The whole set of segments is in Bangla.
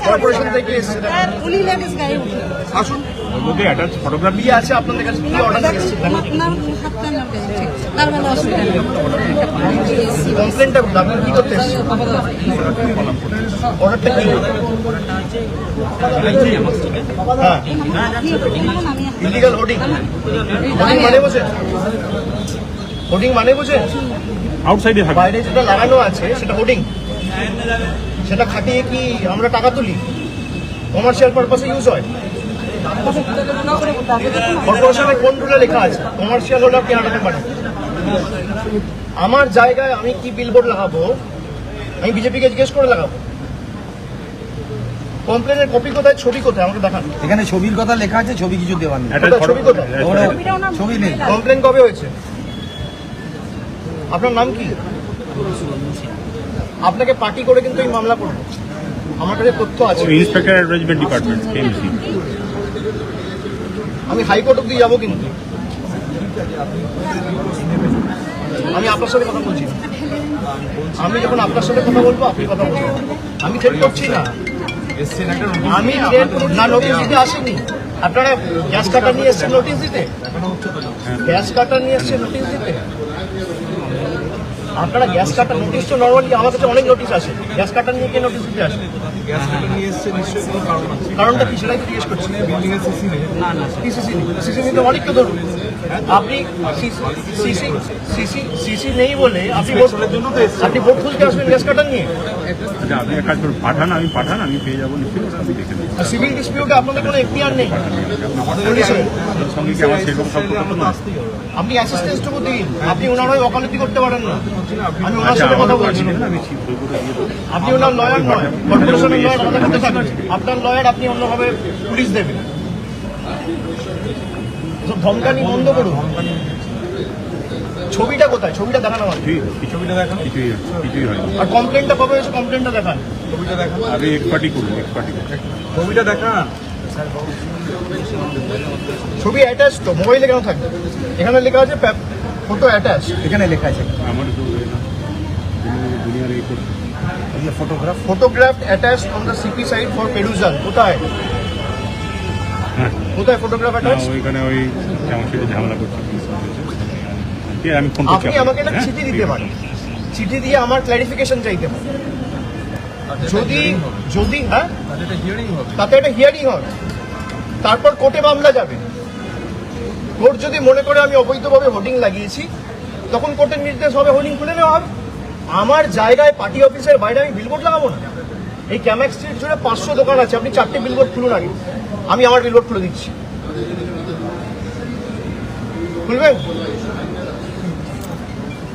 কর্পোরেশন থেকে এসেছে। আসুন, ওর মধ্যে অ্যাটাচ ফটোগ্রাফি আছে আপনাদের কাছে, কি অর্ডার এসেছে? কমপ্লেনটা আপনি কি করতে এসেছেন? অর্ডারটা কি? হ্যাঁ, ইলিগাল হোর্ডিং। হোর্ডিং মানে বোঝেন? হোর্ডিং মানে বোঝেন? আউটসাইডে থাকে, বাইরে যেটা লাগানো আছে সেটা হোর্ডিং। সেটা খাটিয়ে কি আমরা টাকা তুলি? কমার্শিয়াল পারপাসে ইউজ হয়। কর্পোরেশনের কোন রুলে লেখা আছে কমার্শিয়াল হলে আপনি হাঁটাতে পারেন? আমার জায়গায় আমি কি বিলবোর্ড লাগাবো আমি বিজেপিকে জিজ্ঞেস করে লাগাবো? কমপ্লেনের কপি কোথায়, ছবি কোথায় আমাকে দেখান। এখানে ছবির কথা লেখা আছে, ছবি কিছু দেওয়ার নেই। ছবি কোথায়? ছবি নেই। কমপ্লেন কবে হয়েছে? আপনার নাম কি? আপনাকে পার্টি করে কিন্তু এই মামলা করবো। আমার কাছে তথ্য আছে। Inspector advisement department KMC. আমি হাইকোর্ট অব্দি যাবো কিন্তু। আমি আপনার সাথে কথা বলছি না। আমি যখন আপনার সাথে কথা বলবো আপনি কথা বলবেন। আমি থ্রেট করছি না। আমি না নোটিশ দিতে আসিনি। আপনারা গ্যাস কাটা নিয়ে এসছেন নোটিশ দিতে? গ্যাস কাটা নিয়ে এসছেন নোটিশ দিতে? আপনারা গ্যাস কাটার নোটিশ তো নর্মালি আমার কাছে অনেক নোটিশ আসে। গ্যাস কাটার নিয়ে কে নোটিশ দিতে আসে? কারণটা কি সেটাই জিজ্ঞেস করছি। সিসি নিতে অনেককে ধরুন। আপনি সিসি নেই বলে আপনি ভোট খুলতে আসবেন গ্যাস কাটার নিয়ে? আচ্ছা, আপনি এক কাজ করুন, পাঠান, আমি পেয়ে যাবো নিশ্চয়ই, আমি দেখে নেবো। সিভিল ডিসপিউটে আপনাদের কোনো এখতিয়ার নেই। সঙ্গে কি আমার সেরকম সম্পর্ক না? আপনি অ্যাসিস্ট্যান্সটুকু দিন। আপনি ওনার হয়ে ওকালতি করতে পারেন না। আমি ওনার সাথে কথা বলছি। আপনি ওনার লয়ার নয়, কর্পোরেশনের লয়ার, আমাদের করতে থাকবেন। আপনার লয়ার আপনি অন্যভাবে পুলিশ দেবেন। ধমকানি বন্ধ করুন। ছবিটা কোথায়? ছবিটা দেখান আমাকে। ছবিটা দেখান। কিছুই হয় না। আর কমপ্লেনটা কবে হয়েছে? কমপ্লেনটা দেখান। ছবিটা দেখান। আরে একপাটি করুন। ছবিটা দেখান। ছবি অ্যাটাচ তো, মোবাইলে কেন থাকবে? এখানে লেখা আছে ফটো অ্যাটাচ। এখানে লেখা আছে আমার তো দুনিয়ার এই photograph attach on the CP site for perusal. কোথায় কোথায় ফটোগ্রাফ অ্যাটাচ? ওইখানে ওই আমার সাথে ঝামেলা করছি। আমি ফোন করছি। আপনি আমাকে একটা চিঠি দিতে পারেন। চিঠি দিয়ে আমার ক্ল্যারিফিকেশন চাইতে পারেন। যদি হ্যাঁ তাতে একটা হিয়ারিং হবে, তারপর কোর্টে মামলা যাবে। কোর্ট যদি মনে করে আমি অবৈধভাবে হোর্ডিং লাগিয়েছি, তখন কোর্টের নির্দেশ হবে হোর্ডিং খুলে নেওয়া হবে। আমার জায়গায় পার্টি অফিসের বাইরে আমি বিলবোর্ড লাগাবো না? এই ক্যামাক স্ট্রিট জুড়ে 500 দোকান আছে, আপনি 4টে বিলবোর্ড খুলুন আগে। আমি আমার বিলবোর্ড খুলে দিচ্ছি। খুলবেন?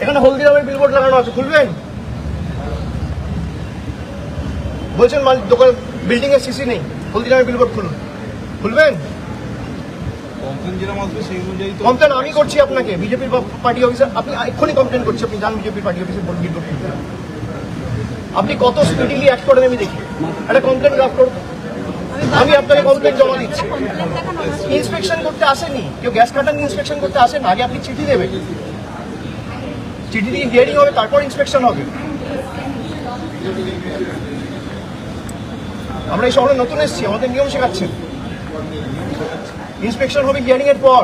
এখানে হলদিরামের বিলবোর্ড লাগানো আছে, খুলবেন? বলছেন দোকান বিল্ডিং এর সিসি নেই, হলদিরামের বিলবোর্ড খুলুন। খুলবেন? কমপ্লেন আমি করছি আপনাকে, বিজেপির পার্টি অফিসার। আপনি এক্ষুনি কমপ্লেন করছি, আপনি যান বিজেপির পার্টি অফিসে বিলবোর্ড খুলবেন। আপনি কত স্পিডিলি অ্যাক্ট করেন আমি দেখি। একটা কমপ্লেন ড্রাফট করুন। আমি আপনাকে কমপ্লেন জমা দিচ্ছি। ইন্সপেকশন করতে আসেনি কেউ, গ্যাস কাটার ইন্সপেকশন করতে আসেন। আগে আপনি চিঠি দেবেন, চিঠি দিয়ে হিয়ারিং হবে, তারপর ইন্সপেকশন হবে। আমরা এই শহরে নতুন এসেছি, আমাদের নিয়ম শেখাচ্ছেন। ইন্সপেকশন হবে হিয়ারিং এর পর।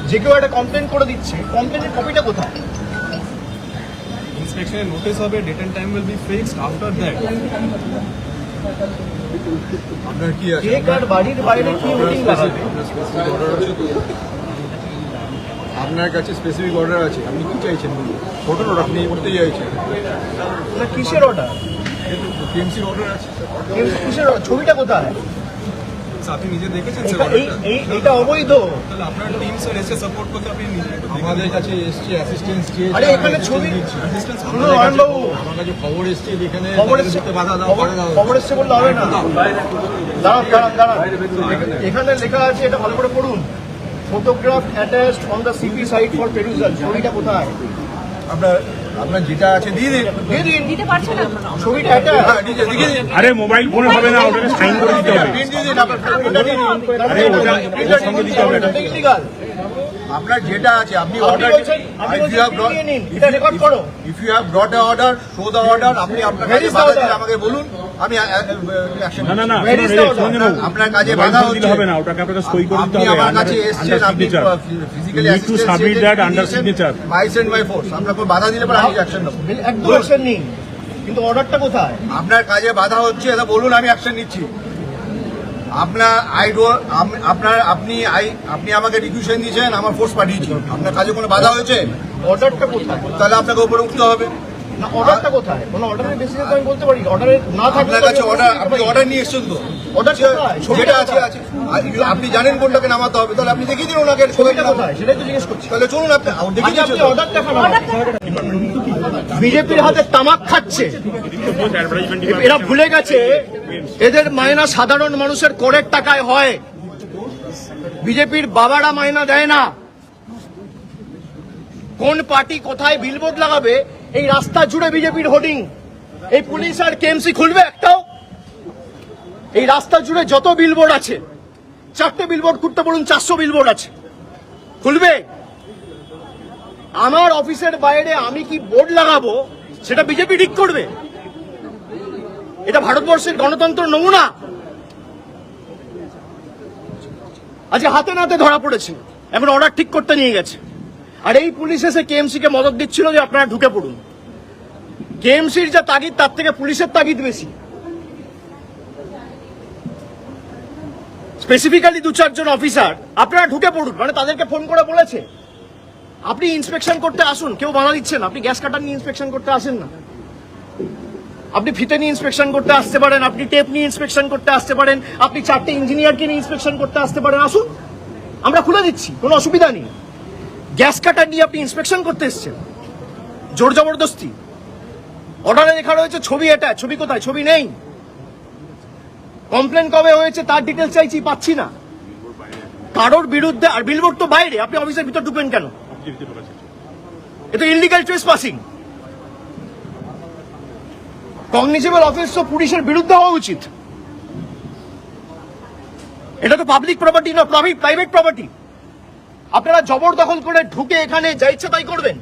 যে কেউ একটা কমপ্লেন করে দিচ্ছে, কমপ্লেনের কপিটা কোথায়? ইন্সপেকশনের নোটিশ হবে, date and time will be fixed after that. আপনার কি আছে? কে কার বাড়ির বাইরে কি হোর্ডিং লাগাবে? আপনার কাছে স্পেসিফিক অর্ডার আছে, আপনি কি চাইছেন? ফটো অর্ডার আপনি করতে চাইছেন না কিসের অর্ডার? টিএমসির অর্ডার আছে। কিসের order? ছবিটা কোথায়? আপনি নিজে দেখেছেন এইটা অবৈধ। তাহলে আপনার টিম স্যার এসে সাপোর্ট করতে আপনি আমাদের কাছে এসছে অ্যাসিস্ট্যান্স চেয়ে। আরে এখানে ছবি অ্যাসিস্ট্যান্স বাবু, আমার কাছে খবর এসছে, এখানে খবর এসছে, বাধা দাও, খবর এসছে বললে হবে না। দাঁড়ান। এখানে লেখা আছে, এটা ভালো করে পড়ুন। Photograph attached on the CP site for perusal. ছবিটা কোথায়? আপনার যেটা আছে দিয়ে দিন। দিতে পারছে না। ছবিটা অ্যাটাচ। আরে মোবাইল ফোনে হবে না, ওটাকে সাইন করে দিতে হবে। প্রিন্ট দিয়ে দিন। আপনার প্রিন্টটা নিন। আরে ওটা সঙ্গে দিতে হবে। ইলিগাল। আপনার যেটা আছে আপনি আপনি অর্ডার বলছেন, আপনি বলছেন print নিয়ে নিন, এটা record করো। If you have brought a order show the order আপনি আপনার Where কাছে is the বাধা order? দিলে আমাকে বলুন আমি অ্যাকশন না না না Where is the order? আপনার কাজে বাধা হচ্ছে হবে না, ওটাকে আপনাকে সই করে দিতে আপনি হবে আমার কাছে এসেছেন আপনি physically You need to submit that under signature. By send by force আপনার কোনো বাধা দিলে পরে আমি অ্যাকশন নেব একদম অ্যাকশন নিন, কিন্তু অর্ডারটা কোথায়? আপনার কাজে বাধা হচ্ছে এটা বলুন আমি অ্যাকশন নিচ্ছি আপনার আপনি আমাকে রিকুয়েশন দিয়েছেন আমার ফোর্স পাঠিয়েছি আপনার কাজে কোনো বাধা হয়েছে অর্ডারটা কোথায়? তাহলে আপনাকে উপরে উঠতে হবে না, অর্ডারটা কোথায়? কোনো অর্ডারের বেসিসে তো আমি বলতে পারি, অর্ডারে না থাকলে আপনার কাছে অর্ডার আপনি অর্ডার নিয়ে এসেছেন তো অর্ডার কোথায়? যেটা আছে আছে আপনি জানেন কোনটাকে নামাতে হবে তাহলে আপনি দেখিয়ে দিন ওনাকে ছবিটা কোথায় সেটাই তো জিজ্ঞেস করছি। তাহলে চলুন আপনি দেখিয়ে আপনি দিচ্ছেন অর্ডার দেখান আমাকে। বিজেপির হাতে তামাক খাচ্ছে, এরা ভুলে গেছে এদের মায়না সাধারণ মানুষের করের টাকায় হয়। বিজেপির বাবারা মায়না দেয় না। কোন পার্টি কোথায় বিলবোর্ড লাগাবে এই রাস্তা জুড়ে বিজেপির হোর্ডিং, এই পুলিশ আর কেএমসি খুলবে একটাও? এই রাস্তা জুড়ে যত বিলবোর্ড আছে, 4টে বিলবোর্ড খুলতে বলুন, 400 বিলবোর্ড আছে, খুলবে? আমার অফিসের বাইরে আমি কি বোর্ড লাগাবো সেটা বিজেপি ঠিক করবে? এটা ভারতবর্ষের গণতন্ত্র নমুনা। আজকে হাতে নাতে ধরা পড়েছে, এখন অর্ডার ঠিক করতে নিয়ে গেছে। আর এই পুলিশ এসে কেএমসি কে মদত দিচ্ছিল যে আপনারা ঢুকে পড়ুন। কেএমসির যা তাগিদ তার থেকে পুলিশের তাগিদ বেশি। স্পেসিফিক্যালি 2-4 জন অফিসার আপনারা ঢুকে পড়ুন, মানে তাদেরকে ফোন করে বলেছে আপনি ইন্সপেকশন করতে আসুন। কেউ বাধা দিচ্ছেন? আপনি গ্যাস কাটার নিয়ে ইন্সপেকশন করতে আসেন না, আপনি ফিতে নিয়ে ইন্সপেকশন করতে আসতে পারেন, আপনি টেপ নিয়ে ইন্সপেকশন করতে আসতে পারেন, আপনি 4টে ইঞ্জিনিয়ারকে নিয়ে ইন্সপেকশন করতে আসতে পারেন, আসুন, আমরা খুলে দিচ্ছি, কোনো অসুবিধা নেই। গ্যাস কাটার নিয়ে আপনি ইন্সপেকশন করতে এসছেন, জোর জবরদস্তি। অর্ডারে লেখা রয়েছে ছবি, এটা ছবি কোথায়? ছবি নেই। কমপ্লেন কবে হয়েছে তার ডিটেলস চাইছি, পাচ্ছি না। কারোর বিরুদ্ধে, আর বিলবোর্ড তো বাইরে, আপনি অফিসের ভিতর ঢুকবেন কেন? এ তো ইললিগাল ট্রেসপাসিং। কগনিজেবল অফেন্স তো পুলিশের বিরুদ্ধে হওয়া উচিত। এটা তো পাবলিক প্রপার্টি না, প্রাইভেট প্রপার্টি। আপনারা জবরদখল করে ঢুকে এখানে যা ইচ্ছা তাই করবেন?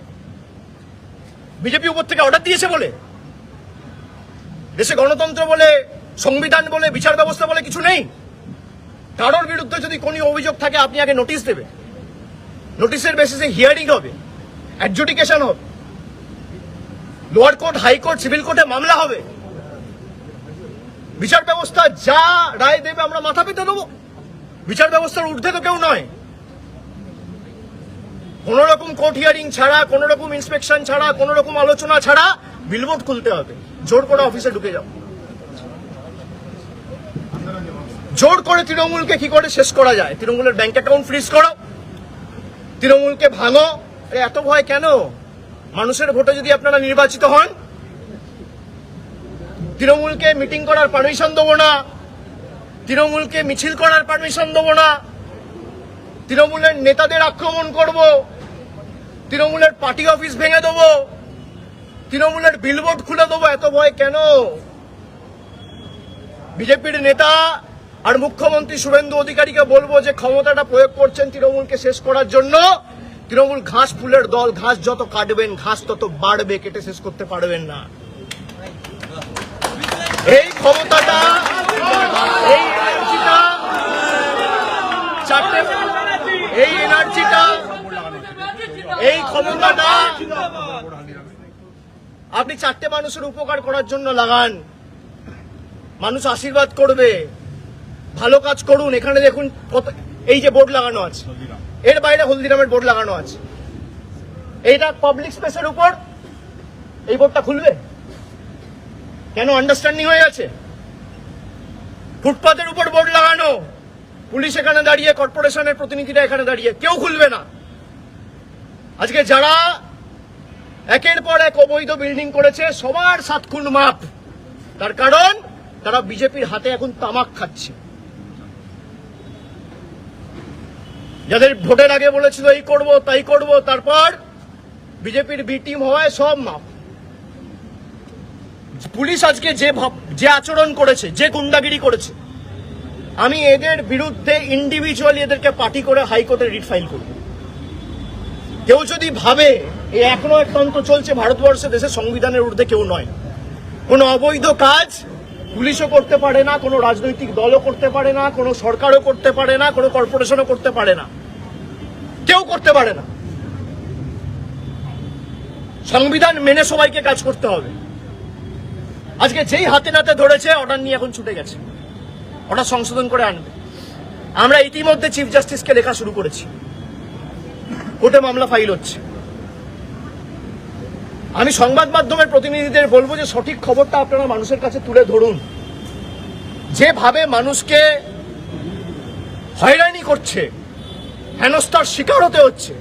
বিজেপি উপর থেকে অর্ডার দিয়েছে বলে? দেশে গণতন্ত্র বলে, সংবিধান বলে, বিচার ব্যবস্থা বলে কিছু নেই? কারোর বিরুদ্ধে যদি কোনো অভিযোগ থাকে আপনি আগে নোটিশ দেবে, নোটিশের বেসিসে হিয়ারিং হবে, অ্যাডজুডিকেশন হবে, লোয়ার কোর্ট, হাইকোর্ট, সিভিল কোর্টে মামলা হবে। বিচার ব্যবস্থা যা রায় দেবে আমরা মাথা পেতে দেবো? বিচার ব্যবস্থার ঊর্ধ্বে তো কেউ নয়। কোন রকম কোর্ট হিয়ারিং ছাড়া, কোন রকম ইন্সপেকশন ছাড়া, কোন রকম আলোচনা ছাড়া বিলবোর্ড খুলতে হবে। জোর করে অফিসে ঢুকে যাও। জোর করে তৃণমূলকে কি করে শেষ করা যায়? তৃণমূলের ব্যাংক অ্যাকাউন্ট ফ্রিজ করো, তৃণমূলকে ভাঙো। আরে এত ভয় কেন? মানুষের ভোটে যদি আপনারা নির্বাচিত হন, তৃণমূলকে মিটিং করার পারমিশন দেবো না, তৃণমূলকে মিছিল করার পারমিশন দেবো না, তৃণমূলের নেতাদের আক্রমণ করব, তৃণমূলের পার্টি অফিস ভেঙে দেবো, তৃণমূলের বিলবোর্ড খুলে দেবো। এত ভয় কেন? বিজেপির নেতা আর মুখ্যমন্ত্রী শুভেন্দু অধিকারীকে বলবো যে ক্ষমতাটা প্রয়োগ করছেন তৃণমূলকে শেষ করার জন্য। তৃণমূল ঘাস ফুলের দল, ঘাস যত কাটবেন ঘাস তত বাড়বে, কেটে শেষ করতে পারবেন না। এই ক্ষমতাটা, এই এনার্জিটা, এই এনার্জিটা, এই ক্ষমতাটা আপনি 4টে মানুষের উপকার করার জন্য লাগান। মানুষ আশীর্বাদ করবে, ভালো কাজ করুন। এখানে দেখুন কত, এই যে বোর্ড লাগানো আছে, এর বাইরে হলদিরামের বোর্ড লাগানো আছে, এইটা পাবলিক স্পেসের উপর এই বোর্ডটা খুলবে কেন? আন্ডারস্ট্যান্ডিং হয়ে গেছে। ফুটপাতের উপর বোর্ড লাগানো, পুলিশ এখানে দাঁড়িয়ে, কর্পোরেশনের প্রতিনিধিরা এখানে দাঁড়িয়ে, কেউ খুলবে না। আজকে যারা একের পর এক অবৈধ বিল্ডিং করেছে সবার 7 খুন মাপ, তার কারণ তারা বিজেপির হাতে এখন তামাক খাচ্ছে। যাদের ভোটের আগে বলেছিল এই করব তাই করব, তারপর বিজেপির বি টিম হওয়ায় সব মাপ। পুলিশ আজকে যে আচরণ করেছে, যে গুন্ডাগিরি করেছে, আমি এদের বিরুদ্ধে ইন্ডিভিজুয়ালি এদেরকে পার্টি করে হাইকোর্টে রিট ফাইল করব। কেউ যদি ভাবে এই এখনো এক তন্ত্র চলছে ভারতবর্ষে, দেশের সংবিধানের ঊর্ধ্বে কেউ নয়, কোনো অবৈধ কাজ পুলিশও করতে পারে না, কোনো রাজনৈতিক দলও করতে পারে না, কোনো সরকারও করতে পারে না, কোনো কর্পোরেশনও করতে পারে না, কেউ করতে পারে না। সংবিধান মেনে সবাইকে কাজ করতে হবে। আজকে যেই হাতে নাতে ধরেছে অর্ডার নিয়ে এখন ছুটে গেছে, অর্ডার সংশোধন করে আনবে। আমরা ইতিমধ্যে চিফ জাস্টিসকে লেখা শুরু করেছি, কোর্টে মামলা ফাইল হচ্ছে। আমি সংবাদ মাধ্যমের প্রতিনিধিদের বলবো যে সঠিক খবরটা আপনারা মানুষের কাছে তুলে ধরুন। যেভাবে মানুষকে হয়রানি করছে, হেনস্থার শিকার হতে হচ্ছে,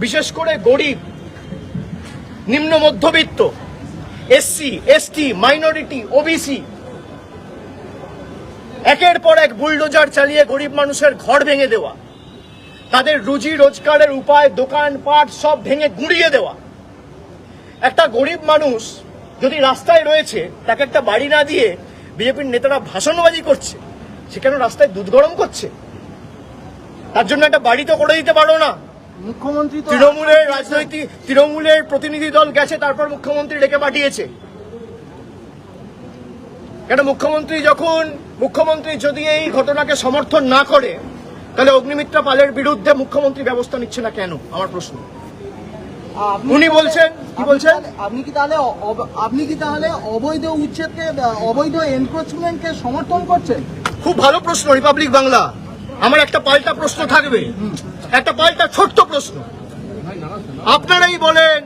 বিশেষ করে গরিব, নিম্ন মধ্যবিত্ত, এসসি, এসটি, মাইনরিটি, ওবিসি, একের পর এক বুলডোজার চালিয়ে গরিব মানুষের ঘর ভেঙে দেওয়া, তাদের রুজি রোজগারের উপায়, দোকানপাট সব ভেঙে গুঁড়িয়ে দেওয়া। একটা গরিব মানুষ যদি রাস্তায় রয়েছে, তাকে একটা বাড়ি না দিয়ে বিজেপির নেতারা ভাষণবাজি করছে, সে কেন রাস্তায় দুধ গরম করছে? তার জন্য একটা বাড়ি তো করে দিতে পারো না? মুখ্যমন্ত্রী তো তৃণমূলের রাজনৈতিক তৃণমূলের প্রতিনিধি দল গেছে, তারপর মুখ্যমন্ত্রী ডেকে পাঠিয়েছে। কেন মুখ্যমন্ত্রী যদি এই ঘটনাকে সমর্থন না করে, তাহলে অগ্নিমিত্রা পালের বিরুদ্ধে মুখ্যমন্ত্রী ব্যবস্থা নিচ্ছে না কেন? আমার প্রশ্ন। উনি বলছেন, কি বলছেন? আপনি কি তাহলে অবৈধ উচ্ছেদকে, অবৈধ এনক্রোচমেন্টকে সমর্থন করছেন? খুব ভালো প্রশ্ন, রিপাবলিক বাংলা। আমার একটা পাল্টা প্রশ্ন থাকবে, একটা পাল্টা ছোট্ট প্রশ্ন। আপনারাই বলেন,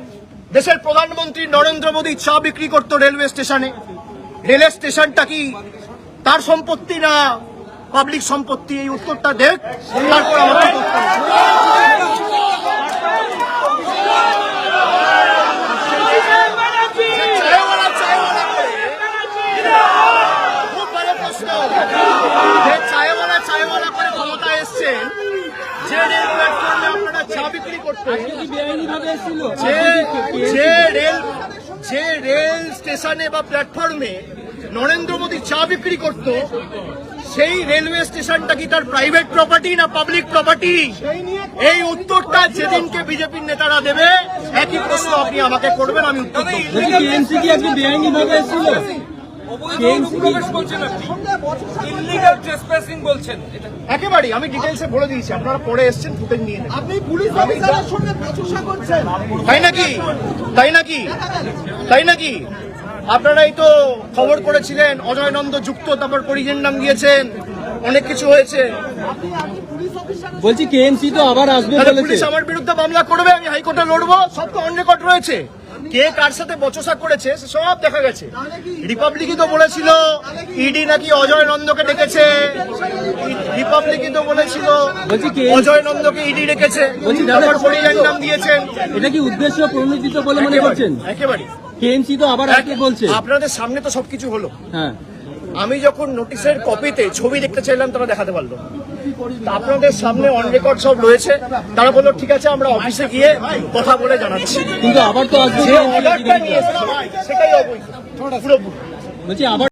দেশের প্রধানমন্ত্রী নরেন্দ্র মোদী চা বিক্রি করতো রেলওয়ে স্টেশনে। রেলওয়ে স্টেশনটা কি তার সম্পত্তি না পাবলিক সম্পত্তি? এই উত্তরটা দেখ, তারপর আমাকে খুব ভালো প্রশ্ন। যে চায়ওয়ালা করে ক্ষমতা এসছেন, যে রেল প্ল্যাটফর্মে আপনারা চা বিক্রি করতেন, যে রেল স্টেশনে বা প্ল্যাটফর্মে নরেন্দ্র মোদী চা বিক্রি করত, সেই রেলওয়ে স্টেশনটা কি তার প্রাইভেট প্রপার্টি না পাবলিক প্রপার্টি? এই উত্তরটা যেদিনকে বিজেপির নেতারা দেবে, একই প্রশ্ন আপনি আমাকে করবেন, আমি উত্তর দেব। একেবারে আমি ডিটেলসে বলে দিয়েছি, আপনারা পরে এসছেন, ফুটেজ নিয়ে নেন। আপনি পুলিশ অফিসারের সঙ্গে বচসা করছেন? তাই নাকি? আপনারাই তো খবর করেছিলেন, অজয় নন্দ যুক্ত, তারপর পরিজের নাম দিয়েছেন, অনেক কিছু হয়েছে। বলছি কেএমসি তো আবার আসবে বলেছে। পুলিশ আমার বিরুদ্ধে মামলা করবে, আমি হাইকোর্টে লড়বো, সব তো অন রেকর্ড রয়েছে। কে কার সাথে বচসা করেছে সব দেখা গেছে। রিপাবলিকই তো বলেছিল ইডি নাকি অজয় নন্দকে ডেকেছে, রিপাবলিকই তো বলেছিল অজয় নন্দকে ইডি ডেকেছে, তারপর পরিজের নাম দিয়েছেন। এটা কি উদ্দেশ্য প্রণোদিত বলে মনে করছেন? একেবারে। কেএমসি তো আবার আসবে বলছে। আপনাদের সামনে তো সবকিছু হলো। হ্যাঁ, আমি যখন নোটিশের কপিতে ছবি দেখতে চাইলাম, তারা দেখাতে পারলো না। আপনাদের সামনে অন রেকর্ড সব রয়েছে। তারা বললো ঠিক আছে, আমরা অফিসে গিয়ে কথা বলে জানাচ্ছি। কিন্তু আবার তো আসবে। যে অর্ডারটা নিয়ে সেটাই অবৈধ পুরোপুরি। বলছি আবার